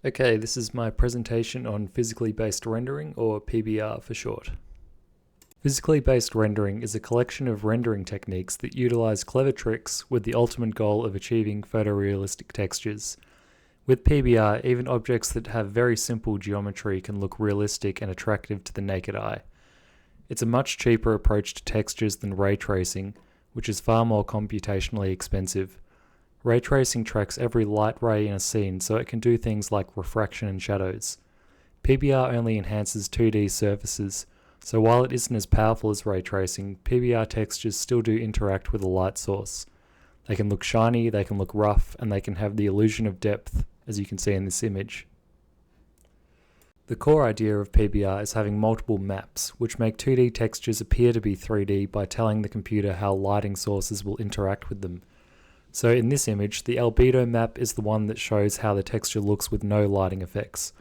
Okay, this is my presentation on physically based rendering, or PBR for short. Physically based rendering is a collection of rendering techniques that utilize clever tricks with the ultimate goal of achieving photorealistic textures. With PBR, even objects that have very simple geometry can look realistic and attractive to the naked eye. It's a much cheaper approach to textures than ray tracing, which is far more computationally expensive. Ray tracing tracks every light ray in a scene, so it can do things like refraction and shadows. PBR only enhances 2D surfaces, so while it isn't as powerful as ray tracing, PBR textures still do interact with a light source. They can look shiny, they can look rough, and they can have the illusion of depth, as you can see in this image. The core idea of PBR is having multiple maps, which make 2D textures appear to be 3D by telling the computer how lighting sources will interact with them. So in this image, the albedo map is the one that shows how the texture looks with no lighting effects.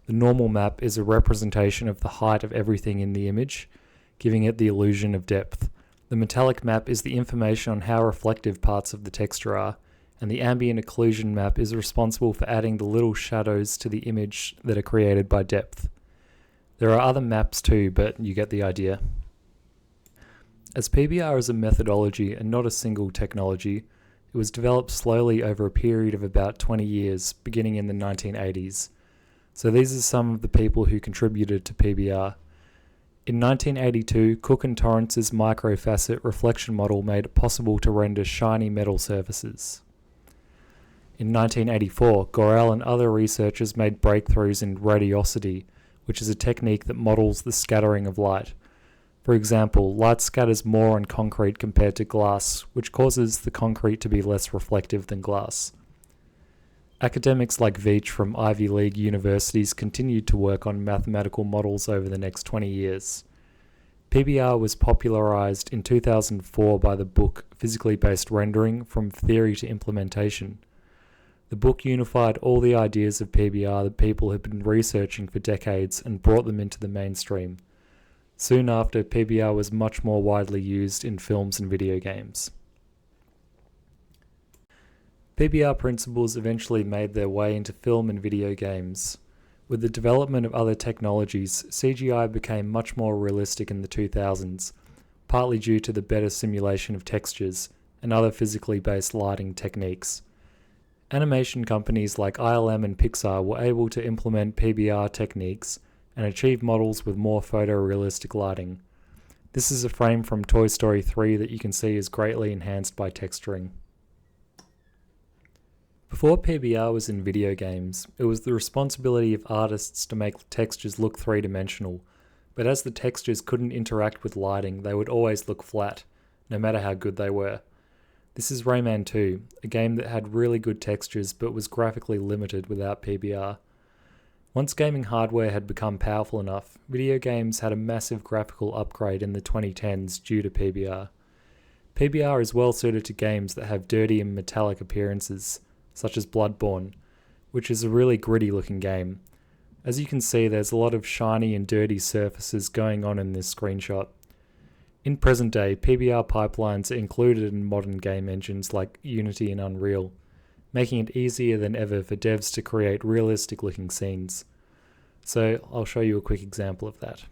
The normal map is a representation of the height of everything in the image, giving it the illusion of depth. The metallic map is the information on how reflective parts of the texture are, and the ambient occlusion map is responsible for adding the little shadows to the image that are created by depth. There are other maps too, but you get the idea. As PBR is a methodology and not a single technology, it was developed slowly over a period of about 20 years, beginning in the 1980s. So these are some of the people who contributed to PBR. In 1982, Cook and Torrance's microfacet reflection model made it possible to render shiny metal surfaces. In 1984, Gorel and other researchers made breakthroughs in radiosity, which is a technique that models the scattering of light. For example, light scatters more on concrete compared to glass, which causes the concrete to be less reflective than glass. Academics like Veach from Ivy League universities continued to work on mathematical models over the next 20 years. PBR was popularized in 2004 by the book Physically Based Rendering: From Theory to Implementation. The book unified all the ideas of PBR that people had been researching for decades and brought them into the mainstream. Soon after, PBR was much more widely used in films and video games. PBR principles eventually made their way into film and video games. With the development of other technologies, CGI became much more realistic in the 2000s, partly due to the better simulation of textures and other physically based lighting techniques. Animation companies like ILM and Pixar were able to implement PBR techniques and achieve models with more photorealistic lighting. This is a frame from Toy Story 3 that you can see is greatly enhanced by texturing. Before PBR was in video games, it was the responsibility of artists to make textures look three-dimensional, but as the textures couldn't interact with lighting, they would always look flat, no matter how good they were. This is Rayman 2, a game that had really good textures but was graphically limited without PBR. Once gaming hardware had become powerful enough, video games had a massive graphical upgrade in the 2010s due to PBR. PBR is well suited to games that have dirty and metallic appearances, such as Bloodborne, which is a really gritty looking game. As you can see, there's a lot of shiny and dirty surfaces going on in this screenshot. In present day, PBR pipelines are included in modern game engines like Unity and Unreal, making it easier than ever for devs to create realistic looking scenes. So I'll show you a quick example of that.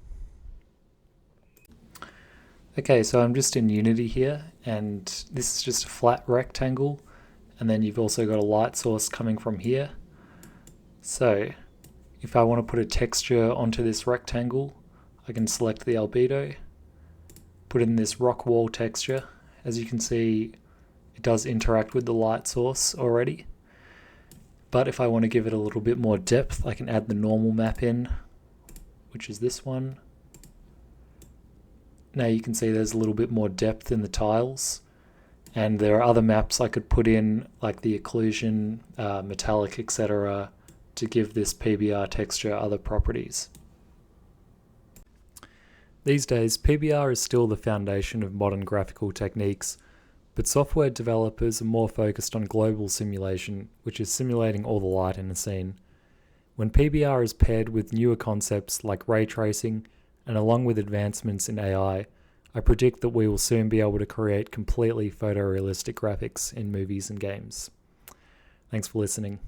Okay, so I'm just in Unity here, and this is just a flat rectangle, and then you've also got a light source coming from here. So if I want to put a texture onto this rectangle, I can select the albedo, put in this rock wall texture. As you can see, it does interact with the light source already. But if I want to give it a little bit more depth, I can add the normal map in, which is this one. Now you can see there's a little bit more depth in the tiles. And there are other maps I could put in, like the occlusion, metallic, etc., to give this PBR texture other properties. These days, PBR is still the foundation of modern graphical techniques, but software developers are more focused on global simulation, which is simulating all the light in a scene. When PBR is paired with newer concepts like ray tracing, and along with advancements in AI, I predict that we will soon be able to create completely photorealistic graphics in movies and games. Thanks for listening.